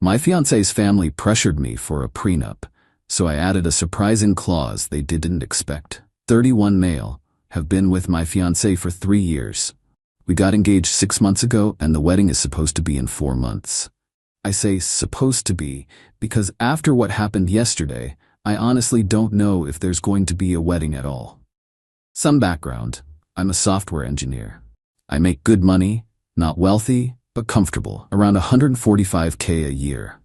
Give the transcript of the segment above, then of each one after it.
My fiancé's family pressured me for a prenup, so I added a surprising clause they didn't expect. 31 male, have been with my fiancé for 3 years. We got engaged 6 months ago and the wedding is supposed to be in 4 months. I say supposed to be because after what happened yesterday, I honestly don't know if there's going to be a wedding at all. Some background. I'm a software engineer. I make good money, not wealthy, but comfortable, around $145K a year.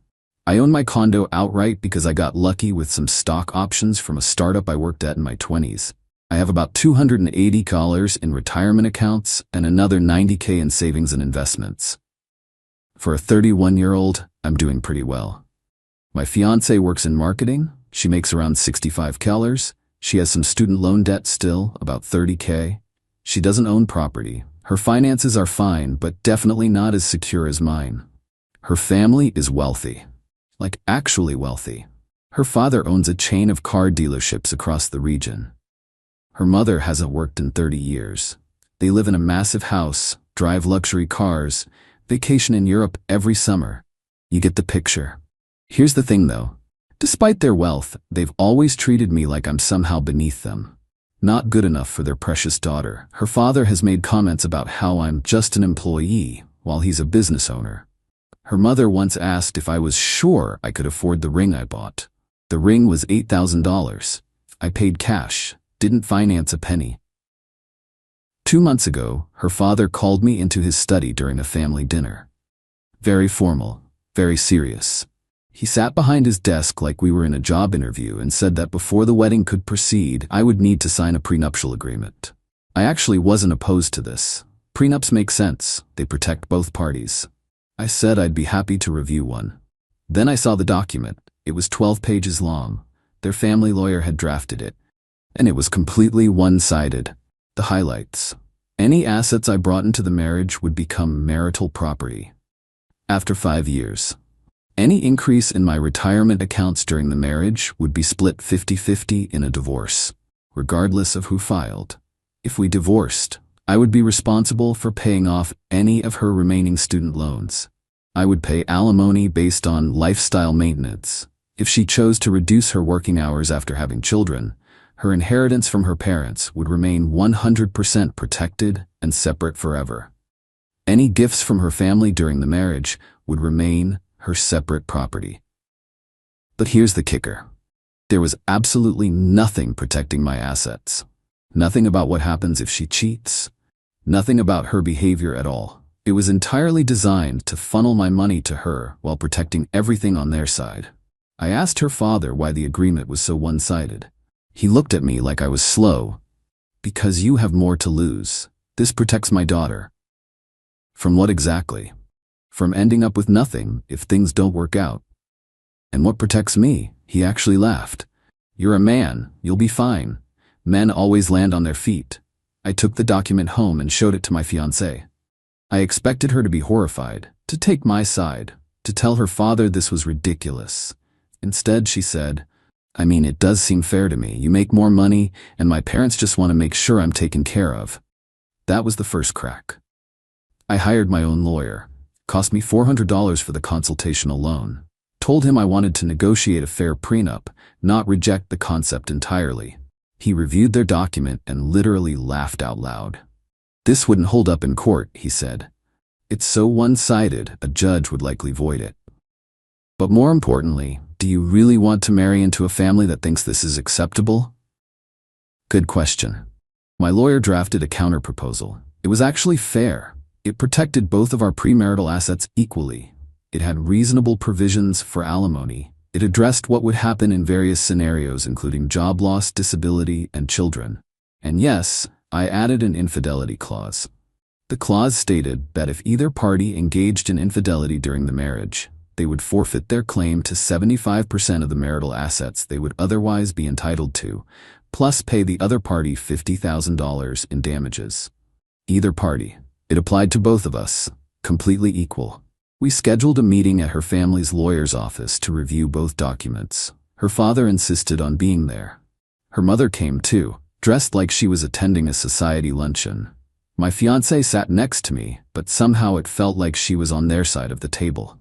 I own my condo outright because I got lucky with some stock options from a startup I worked at in my 20s. I have about $280 in retirement accounts and another $90K in savings and investments. For a 31-year-old, I'm doing pretty well. My fiancée works in marketing. She makes around $65K. She has some student loan debt still, about $30K. She doesn't own property. Her finances are fine, but definitely not as secure as mine. Her family is wealthy. Like actually wealthy. Her father owns a chain of car dealerships across the region. Her mother hasn't worked in 30 years. They live in a massive house, drive luxury cars, vacation in Europe every summer. You get the picture. Here's the thing though. Despite their wealth, they've always treated me like I'm somehow beneath them. Not good enough for their precious daughter. Her father has made comments about how I'm just an employee, while he's a business owner. Her mother once asked if I was sure I could afford the ring I bought. The ring was $8,000. I paid cash, didn't finance a penny. 2 months ago, her father called me into his study during a family dinner. Very formal, very serious. He sat behind his desk like we were in a job interview and said that before the wedding could proceed, I would need to sign a prenuptial agreement. I actually wasn't opposed to this. Prenups make sense. They protect both parties. I said I'd be happy to review one. Then I saw the document. It was 12 pages long. Their family lawyer had drafted it. And it was completely one-sided. The highlights. Any assets I brought into the marriage would become marital property. After 5 years. Any increase in my retirement accounts during the marriage would be split 50-50 in a divorce, regardless of who filed. If we divorced, I would be responsible for paying off any of her remaining student loans. I would pay alimony based on lifestyle maintenance. If she chose to reduce her working hours after having children, her inheritance from her parents would remain 100% protected and separate forever. Any gifts from her family during the marriage would remain her separate property. But here's the kicker. There was absolutely nothing protecting my assets. Nothing about what happens if she cheats. Nothing about her behavior at all. It was entirely designed to funnel my money to her while protecting everything on their side. I asked her father why the agreement was so one-sided. He looked at me like I was slow. Because you have more to lose. This protects my daughter. From what exactly? From ending up with nothing if things don't work out. And what protects me? He actually laughed. You're a man, you'll be fine. Men always land on their feet. I took the document home and showed it to my fiancée. I expected her to be horrified, to take my side, to tell her father this was ridiculous. Instead, she said, I mean, it does seem fair to me. You make more money, and my parents just want to make sure I'm taken care of. That was the first crack. I hired my own lawyer. Cost me $400 for the consultation alone. Told him I wanted to negotiate a fair prenup, not reject the concept entirely. He reviewed their document and literally laughed out loud. This wouldn't hold up in court, he said. It's so one-sided, a judge would likely void it. But more importantly, do you really want to marry into a family that thinks this is acceptable? Good question. My lawyer drafted a counterproposal. It was actually fair. It protected both of our premarital assets equally. It had reasonable provisions for alimony. It addressed what would happen in various scenarios, including job loss, disability, and children. And yes, I added an infidelity clause. The clause stated that if either party engaged in infidelity during the marriage, they would forfeit their claim to 75% of the marital assets they would otherwise be entitled to, plus pay the other party $50,000 in damages. Either party. It applied to both of us, completely equal. We scheduled a meeting at her family's lawyer's office to review both documents. Her father insisted on being there. Her mother came too, dressed like she was attending a society luncheon. My fiancée sat next to me, but somehow it felt like she was on their side of the table.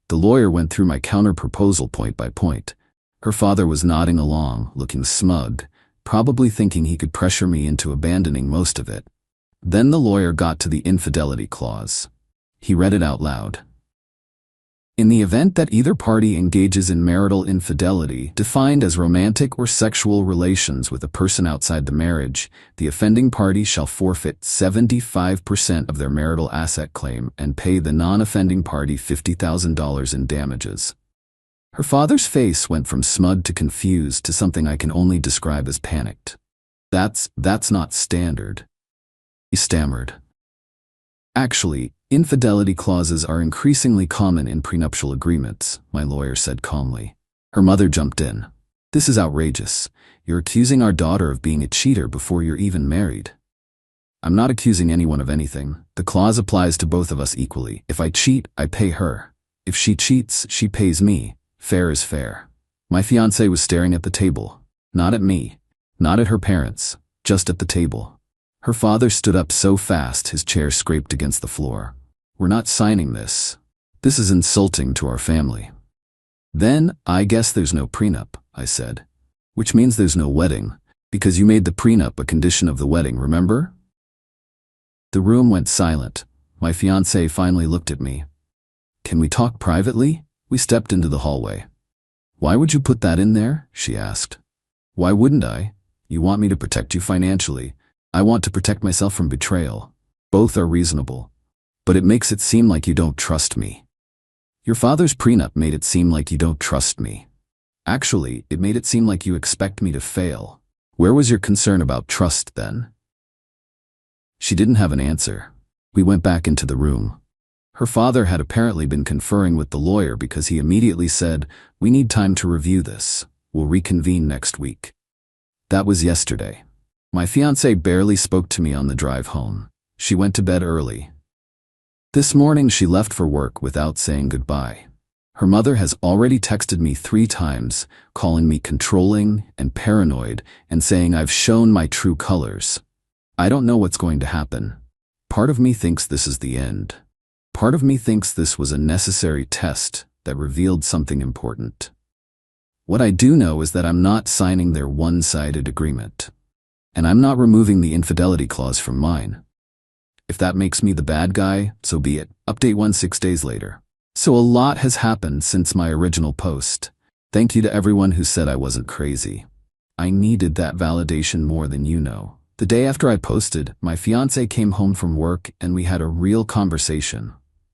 The lawyer went through my counter-proposal point by point. Her father was nodding along, looking smug, probably thinking he could pressure me into abandoning most of it. Then the lawyer got to the infidelity clause. He read it out loud. In the event that either party engages in marital infidelity, defined as romantic or sexual relations with a person outside the marriage, the offending party shall forfeit 75% of their marital asset claim and pay the non-offending party $50,000 in damages. Her father's face went from smug to confused to something I can only describe as panicked. That's not standard," he stammered. "Actually, infidelity clauses are increasingly common in prenuptial agreements," my lawyer said calmly. Her mother jumped in. "This is outrageous. You're accusing our daughter of being a cheater before you're even married." "I'm not accusing anyone of anything. The clause applies to both of us equally. If I cheat, I pay her. If she cheats, she pays me. Fair is fair." My fiancée was staring at the table. Not at me. Not at her parents. Just at the table. Her father stood up so fast his chair scraped against the floor. "We're not signing this. This is insulting to our family." "Then, I guess there's no prenup," I said. "Which means there's no wedding, because you made the prenup a condition of the wedding, remember?" The room went silent. My fiancée finally looked at me. "Can we talk privately?" We stepped into the hallway. "Why would you put that in there?" she asked. "Why wouldn't I? You want me to protect you financially. I want to protect myself from betrayal. Both are reasonable. But it makes it seem like you don't trust me." "Your father's prenup made it seem like you don't trust me. Actually, it made it seem like you expect me to fail. Where was your concern about trust then?" She didn't have an answer. We went back into the room. Her father had apparently been conferring with the lawyer because he immediately said, "We need time to review this. We'll reconvene next week." That was yesterday. My fiancée barely spoke to me on the drive home. She went to bed early. This morning she left for work without saying goodbye. Her mother has already texted me 3 times, calling me controlling and paranoid and saying I've shown my true colors. I don't know what's going to happen. Part of me thinks this is the end. Part of me thinks this was a necessary test that revealed something important. What I do know is that I'm not signing their one-sided agreement. And I'm not removing the infidelity clause from mine. If that makes me the bad guy, so be it. Update 6 days later. So a lot has happened since my original post. Thank you to everyone who said I wasn't crazy. I needed that validation more than you know. The day after I posted, my fiancé came home from work and we had a real conversation.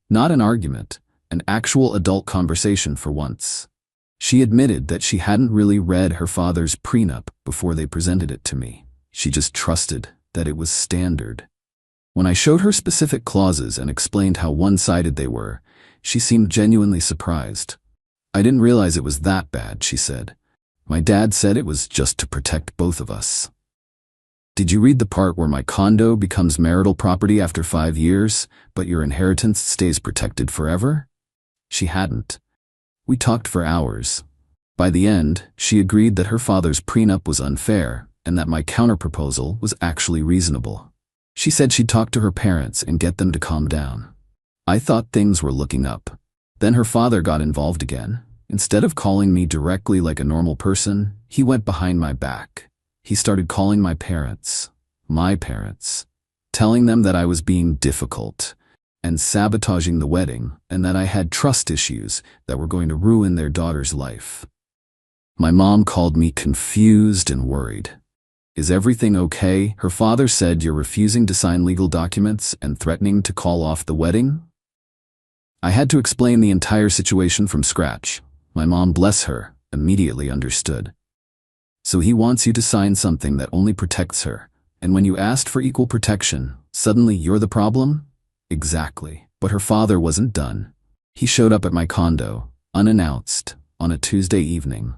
Not an argument, an actual adult conversation for once. She admitted that she hadn't really read her father's prenup before they presented it to me. She just trusted that it was standard. When I showed her specific clauses and explained how one-sided they were, she seemed genuinely surprised. "I didn't realize it was that bad," she said. "My dad said it was just to protect both of us." "Did you read the part where my condo becomes marital property after 5 years, but your inheritance stays protected forever?" She hadn't. We talked for hours. By the end, she agreed that her father's prenup was unfair and that my counterproposal was actually reasonable. She said she'd talk to her parents and get them to calm down. I thought things were looking up. Then her father got involved again. Instead of calling me directly like a normal person, he went behind my back. He started calling my parents, telling them that I was being difficult and sabotaging the wedding and that I had trust issues that were going to ruin their daughter's life. My mom called me confused and worried. "Is everything okay?" Her father said, "You're refusing to sign legal documents and threatening to call off the wedding?" I had to explain the entire situation from scratch. My mom, bless her, immediately understood. "So he wants you to sign something that only protects her, and when you asked for equal protection, suddenly you're the problem?" Exactly. But her father wasn't done. He showed up at my condo, unannounced, on a Tuesday evening.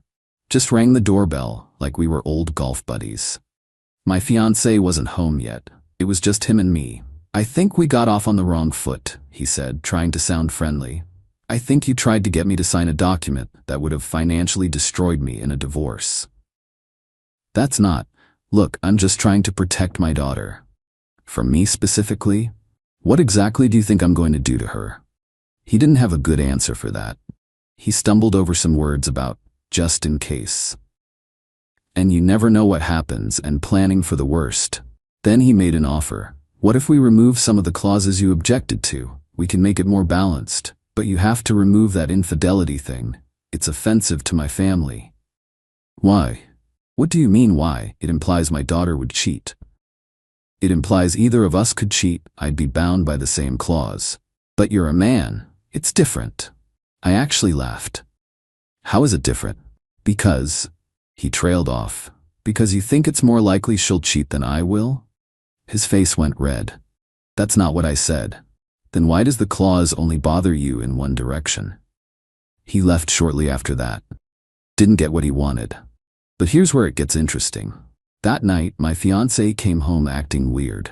Just rang the doorbell like we were old golf buddies. My fiancé wasn't home yet. It was just him and me. "I think we got off on the wrong foot," he said, trying to sound friendly. "I think you tried to get me to sign a document that would have financially destroyed me in a divorce." "That's not. Look, I'm just trying to protect my daughter." "From me specifically? What exactly do you think I'm going to do to her?" He didn't have a good answer for that. He stumbled over some words about just in case. And you never know what happens, and planning for the worst. Then he made an offer. What if we remove some of the clauses you objected to? We can make it more balanced, but you have to remove that infidelity thing. It's offensive to my family. Why? What do you mean why? It implies my daughter would cheat. It implies either of us could cheat. I'd be bound by the same clause. But you're a man. It's different. I actually laughed. How is it different? Because, he trailed off, because you think it's more likely she'll cheat than I will? His face went red. That's not what I said. Then why does the clause only bother you in one direction? He left shortly after that. Didn't get what he wanted. But here's where it gets interesting. That night, my fiancée came home acting weird.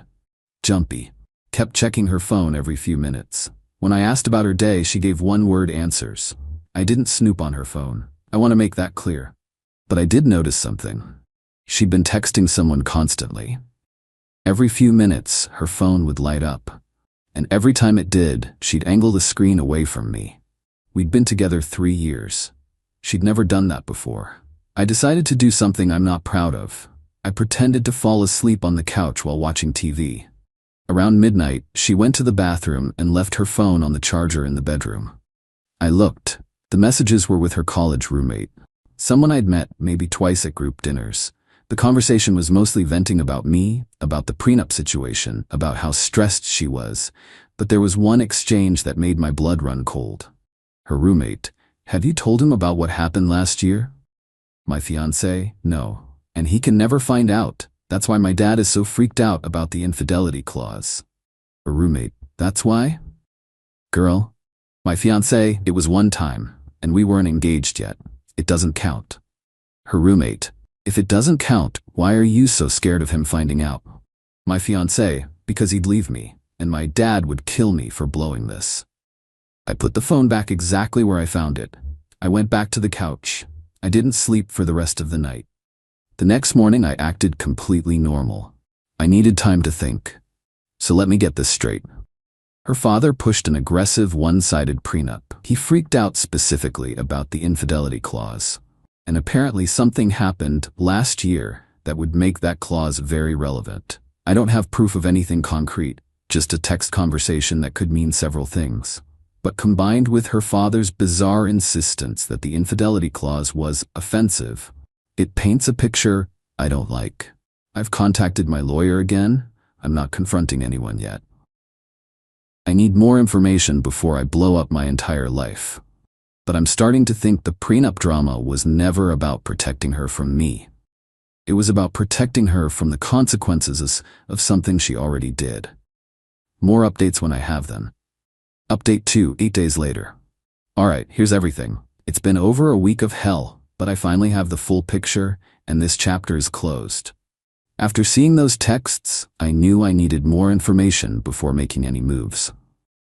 Jumpy. Kept checking her phone every few minutes. When I asked about her day, she gave one-word answers. I didn't snoop on her phone. I want to make that clear. But I did notice something. She'd been texting someone constantly. Every few minutes, her phone would light up. And every time it did, she'd angle the screen away from me. We'd been together 3 years. She'd never done that before. I decided to do something I'm not proud of. I pretended to fall asleep on the couch while watching TV. Around midnight, she went to the bathroom and left her phone on the charger in the bedroom. I looked. The messages were with her college roommate. Someone I'd met maybe twice at group dinners. The conversation was mostly venting about me, about the prenup situation, about how stressed she was. But there was one exchange that made my blood run cold. Her roommate, "Have you told him about what happened last year?" My fiancé, "No. And he can never find out. That's why my dad is so freaked out about the infidelity clause." Her roommate, "That's why?" Girl, my fiancé, "It was one time, and we weren't engaged yet. It doesn't count." Her roommate, "If it doesn't count, why are you so scared of him finding out?" My fiancé, "Because he'd leave me, and my dad would kill me for blowing this." I put the phone back exactly where I found it. I went back to the couch. I didn't sleep for the rest of the night. The next morning I acted completely normal. I needed time to think. So let me get this straight. Her father pushed an aggressive one-sided prenup. He freaked out specifically about the infidelity clause. And apparently something happened last year that would make that clause very relevant. I don't have proof of anything concrete, just a text conversation that could mean several things. But combined with her father's bizarre insistence that the infidelity clause was offensive, it paints a picture I don't like. I've contacted my lawyer again. I'm not confronting anyone yet. I need more information before I blow up my entire life. But I'm starting to think the prenup drama was never about protecting her from me. It was about protecting her from the consequences of something she already did. More updates when I have them. Update 2, 8 days later. Alright, here's everything. It's been over a week of hell, but I finally have the full picture, and this chapter is closed. After seeing those texts, I knew I needed more information before making any moves.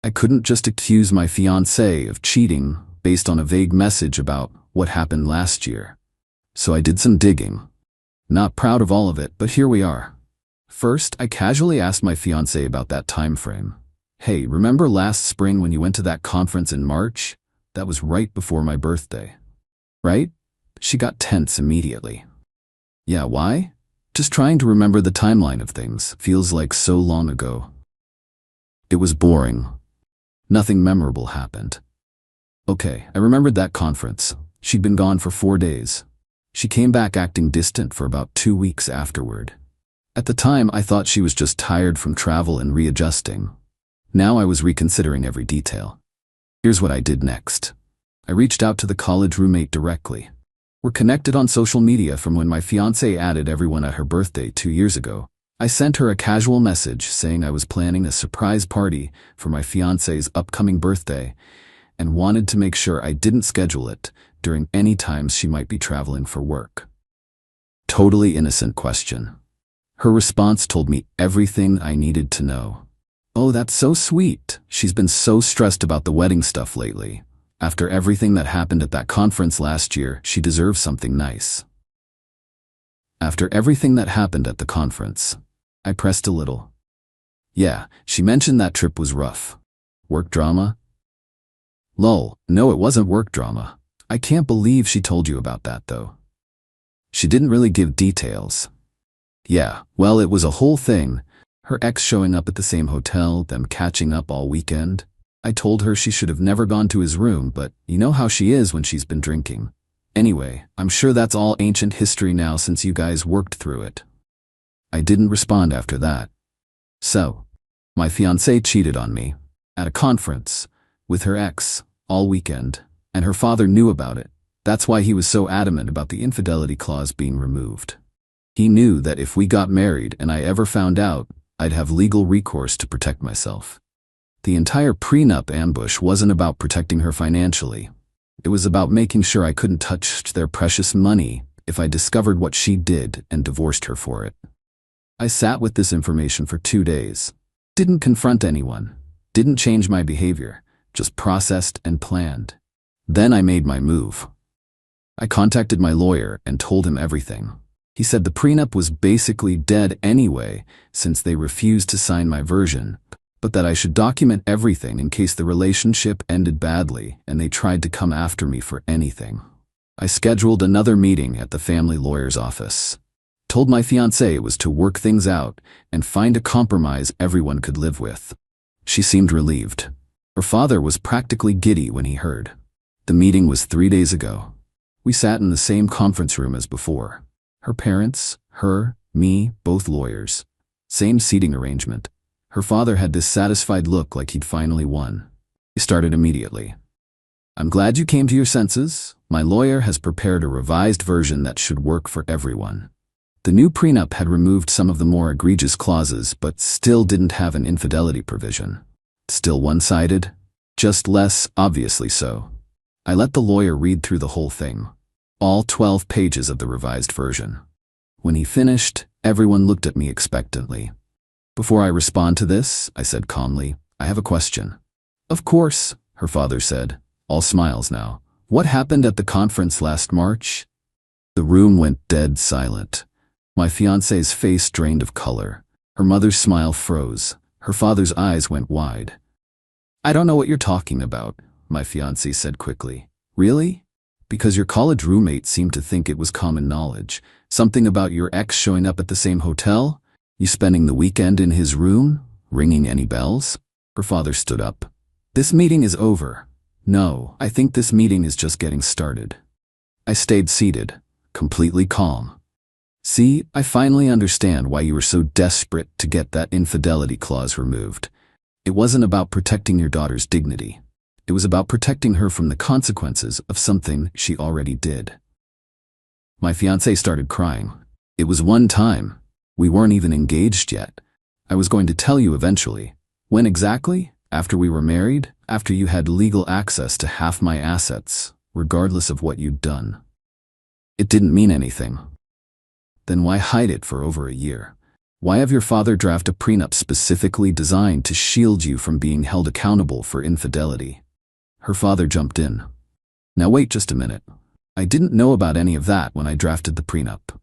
I couldn't just accuse my fiancé of cheating based on a vague message about what happened last year. So I did some digging. Not proud of all of it, but here we are. First, I casually asked my fiancé about that time frame. "Hey, remember last spring when you went to that conference in March? That was right before my birthday. Right?" She got tense immediately. "Yeah, why?" "Just trying to remember the timeline of things. Feels like so long ago." It was boring. Nothing memorable happened. Okay, I remembered that conference. She'd been gone for 4 days. She came back acting distant for about 2 weeks afterward. At the time, I thought she was just tired from travel and readjusting. Now I was reconsidering every detail. Here's what I did next. I reached out to the college roommate directly. We're connected on social media from when my fiancé added everyone at her birthday 2 years ago. I sent her a casual message saying I was planning a surprise party for my fiancé's upcoming birthday and wanted to make sure I didn't schedule it during any times she might be traveling for work. Totally innocent question. Her response told me everything I needed to know. "Oh, that's so sweet. She's been so stressed about the wedding stuff lately. After everything that happened at that conference last year, she deserves something nice." After everything that happened at the conference, I pressed a little. "Yeah, she mentioned that trip was rough. Work drama?" Lol, no, it wasn't work drama. I can't believe she told you about that though. She didn't really give details. Yeah, well, it was a whole thing. Her ex showing up at the same hotel, them catching up all weekend. I told her she should have never gone to his room, but you know how she is when she's been drinking. Anyway, I'm sure that's all ancient history now since you guys worked through it. I didn't respond after that. So, my fiancée cheated on me at a conference with her ex all weekend, and her father knew about it. That's why he was so adamant about the infidelity clause being removed. He knew that if we got married and I ever found out, I'd have legal recourse to protect myself. The entire prenup ambush wasn't about protecting her financially. It was about making sure I couldn't touch their precious money if I discovered what she did and divorced her for it. I sat with this information for 2 days. Didn't confront anyone. Didn't change my behavior. Just processed and planned. Then I made my move. I contacted my lawyer and told him everything. He said the prenup was basically dead anyway since they refused to sign my version, but that I should document everything in case the relationship ended badly and they tried to come after me for anything. I scheduled another meeting at the family lawyer's office. Told my fiancée it was to work things out and find a compromise everyone could live with. She seemed relieved. Her father was practically giddy when he heard. The meeting was 3 days ago. We sat in the same conference room as before. Her parents, her, me, both lawyers. Same seating arrangement. Her father had this satisfied look like he'd finally won. He started immediately. I'm glad you came to your senses. My lawyer has prepared a revised version that should work for everyone. The new prenup had removed some of the more egregious clauses, but still didn't have an infidelity provision. Still one-sided? Just less obviously so. I let the lawyer read through the whole thing. All 12 pages of the revised version. When he finished, everyone looked at me expectantly. Before I respond to this, I said calmly, I have a question. Of course, her father said, all smiles now. What happened at the conference last March? The room went dead silent. My fiancé's face drained of color. Her mother's smile froze. Her father's eyes went wide. I don't know what you're talking about, my fiancé said quickly. Really? Because your college roommate seemed to think it was common knowledge. Something about your ex showing up at the same hotel? You spending the weekend in his room? Ringing any bells? Her father stood up. This meeting is over. No, I think this meeting is just getting started. I stayed seated, completely calm. See, I finally understand why you were so desperate to get that infidelity clause removed. It wasn't about protecting your daughter's dignity. It was about protecting her from the consequences of something she already did. My fiancé started crying. It was one time. We weren't even engaged yet. I was going to tell you eventually. When exactly? After we were married? After you had legal access to half my assets, regardless of what you'd done. It didn't mean anything. Then why hide it for over a year? Why have your father draft a prenup specifically designed to shield you from being held accountable for infidelity? Her father jumped in. Now wait just a minute. I didn't know about any of that when I drafted the prenup.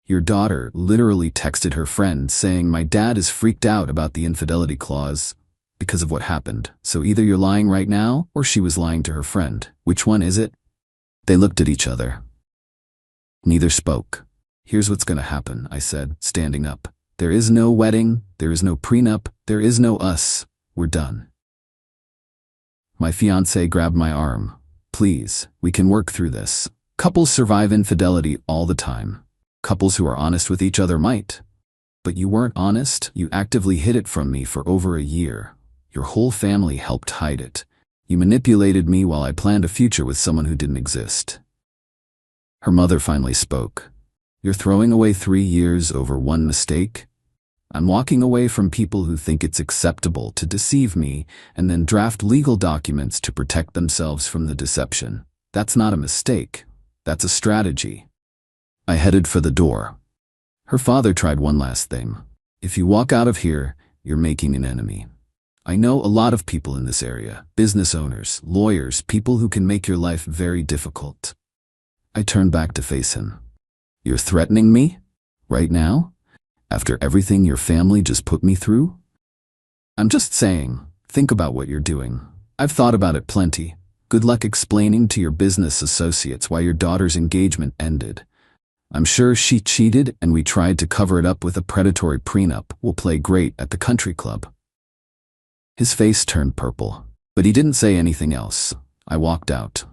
Your daughter literally texted her friend saying my dad is freaked out about the infidelity clause because of what happened. So either you're lying right now or she was lying to her friend. Which one is it? They looked at each other. Neither spoke. Here's what's gonna happen, I said, standing up. There is no wedding, there is no prenup, there is no us. We're done. My fiancé grabbed my arm. Please, we can work through this. Couples survive infidelity all the time. Couples who are honest with each other might. But you weren't honest, you actively hid it from me for over a year. Your whole family helped hide it. You manipulated me while I planned a future with someone who didn't exist. Her mother finally spoke. You're throwing away 3 years over one mistake? I'm walking away from people who think it's acceptable to deceive me and then draft legal documents to protect themselves from the deception. That's not a mistake. That's a strategy. I headed for the door. Her father tried one last thing. If you walk out of here, you're making an enemy. I know a lot of people in this area, business owners, lawyers, people who can make your life very difficult. I turned back to face him. You're threatening me? Right now? After everything your family just put me through? I'm just saying, think about what you're doing. I've thought about it plenty. Good luck explaining to your business associates why your daughter's engagement ended. I'm sure she cheated and we tried to cover it up with a predatory prenup. We'll play great at the country club." His face turned purple, but he didn't say anything else. I walked out.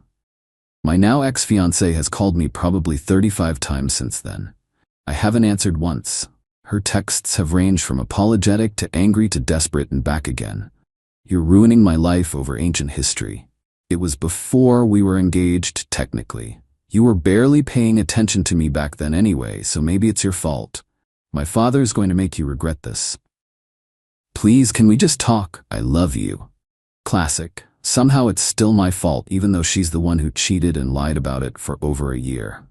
My now ex-fiancée has called me probably 35 times since then. I haven't answered once. Her texts have ranged from apologetic to angry to desperate and back again. "You're ruining my life over ancient history. It was before we were engaged, technically. You were barely paying attention to me back then anyway, so maybe it's your fault. My father's going to make you regret this. Please, can we just talk? I love you." Classic. Somehow it's still my fault even though she's the one who cheated and lied about it for over a year.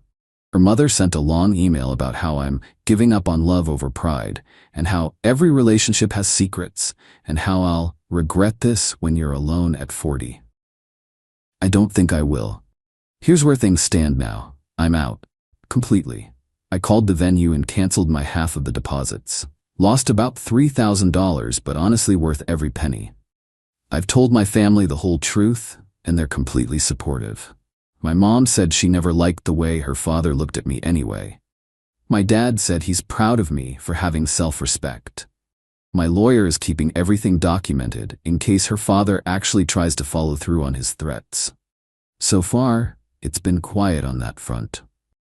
Her mother sent a long email about how I'm giving up on love over pride, and how every relationship has secrets, and how I'll regret this when you're alone at 40. I don't think I will. Here's where things stand now. I'm out. Completely. I called the venue and canceled my half of the deposits. Lost about $3,000, but honestly worth every penny. I've told my family the whole truth, and they're completely supportive. My mom said she never liked the way her father looked at me anyway. My dad said he's proud of me for having self-respect. My lawyer is keeping everything documented in case her father actually tries to follow through on his threats. So far, it's been quiet on that front.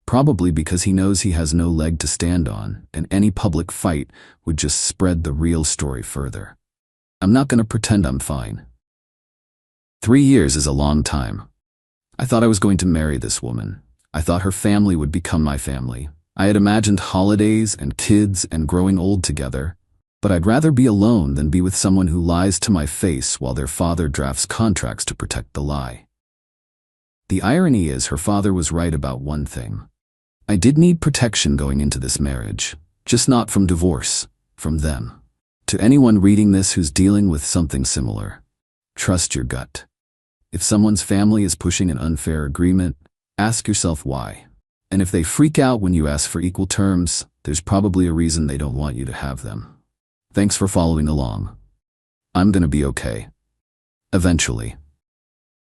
Probably because he knows he has no leg to stand on, and any public fight would just spread the real story further. I'm not going to pretend I'm fine. 3 years is a long time. I thought I was going to marry this woman. I thought her family would become my family. I had imagined holidays and kids and growing old together, but I'd rather be alone than be with someone who lies to my face while their father drafts contracts to protect the lie. The irony is her father was right about one thing. I did need protection going into this marriage, just not from divorce, from them. To anyone reading this who's dealing with something similar, trust your gut. If someone's family is pushing an unfair agreement, ask yourself why. And if they freak out when you ask for equal terms, there's probably a reason they don't want you to have them. Thanks for following along. I'm gonna be okay. Eventually.